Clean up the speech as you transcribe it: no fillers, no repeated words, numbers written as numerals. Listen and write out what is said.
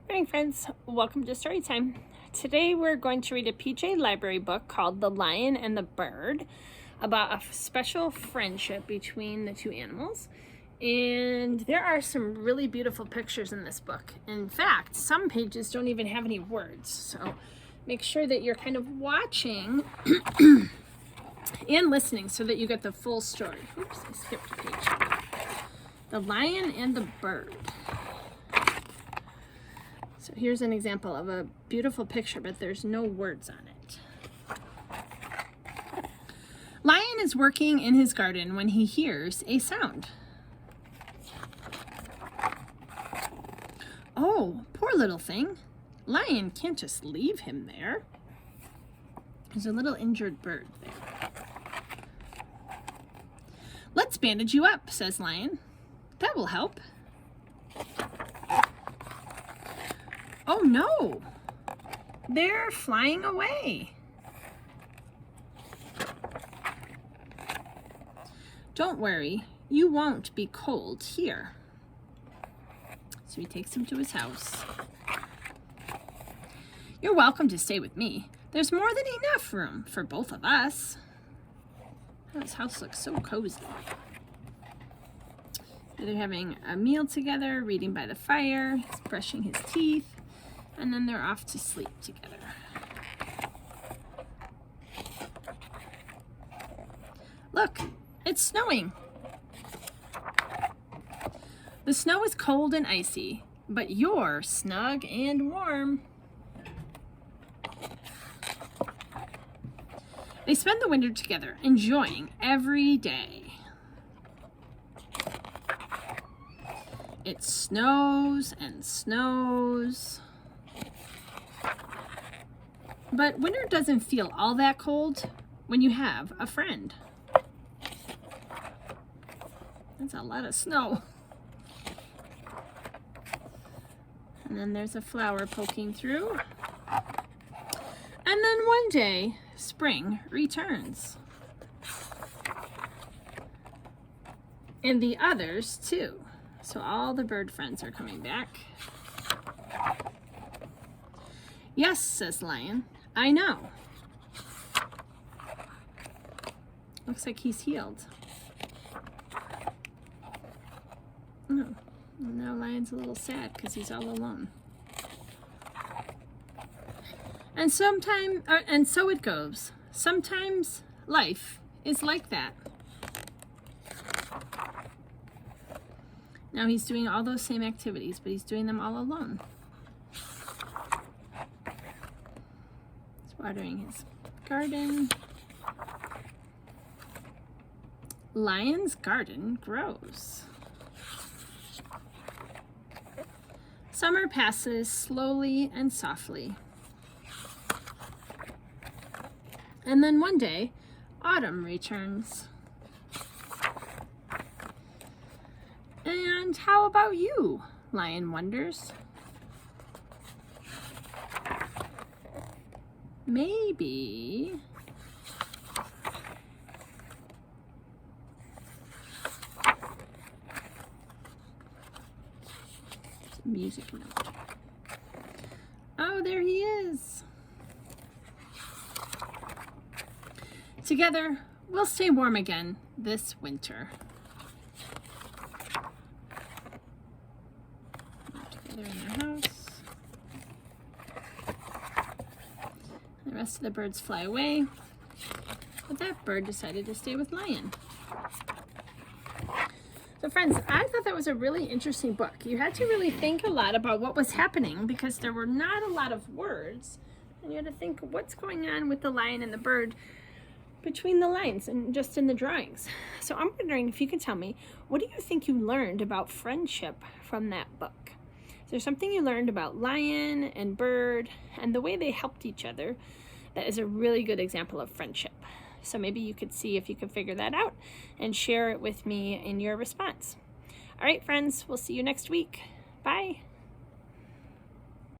Morning, friends. Welcome to Story Time. Today we're going to read a PJ Library book called The Lion and the Bird, about a special friendship between the two animals. And there are some really beautiful pictures in this book. In fact, some pages don't even have any words. So make sure that you're kind of watching and listening so that you get the full story. Oops, I skipped a page. The Lion and the Bird. So here's an example of a beautiful picture, but there's no words on it. Lion is working in his garden when he hears a sound. Oh, poor little thing. Lion can't just leave him there. There's a little injured bird there. Let's bandage you up, says Lion. That will help. Oh no, they're flying away. Don't worry, you won't be cold here. So he takes him to his house. You're welcome to stay with me. There's more than enough room for both of us. Oh, his house looks so cozy. They're having a meal together, reading by the fire, he's brushing his teeth. And then they're off to sleep together. Look, it's snowing. The snow is cold and icy, but you're snug and warm. They spend the winter together, enjoying every day. It snows and snows. But winter doesn't feel all that cold when you have a friend. That's a lot of snow. And then there's a flower poking through. And then one day, spring returns. And the others too. So all the bird friends are coming back. Yes, says Lion. I know. Looks like he's healed. Oh, now Lion's a little sad because he's all alone. And so it goes. Sometimes life is like that. Now he's doing all those same activities, but he's doing them all alone. Watering his garden. Lion's garden grows. Summer passes slowly and softly. And then one day, autumn returns. And how about you? Lion wonders. Maybe music note. Oh, there he is. Together, we'll stay warm again this winter. Together in their house. The rest of the birds fly away, but that bird decided to stay with Lion. So friends, I thought that was a really interesting book. You had to really think a lot about what was happening because there were not a lot of words, and you had to think what's going on with the lion and the bird between the lines and just in the drawings. So I'm wondering if you can tell me, what do you think you learned about friendship from that book? Is there something you learned about lion and bird and the way they helped each other that is a really good example of friendship? So maybe you could see if you could figure that out and share it with me in your response. All right, friends, we'll see you next week. Bye.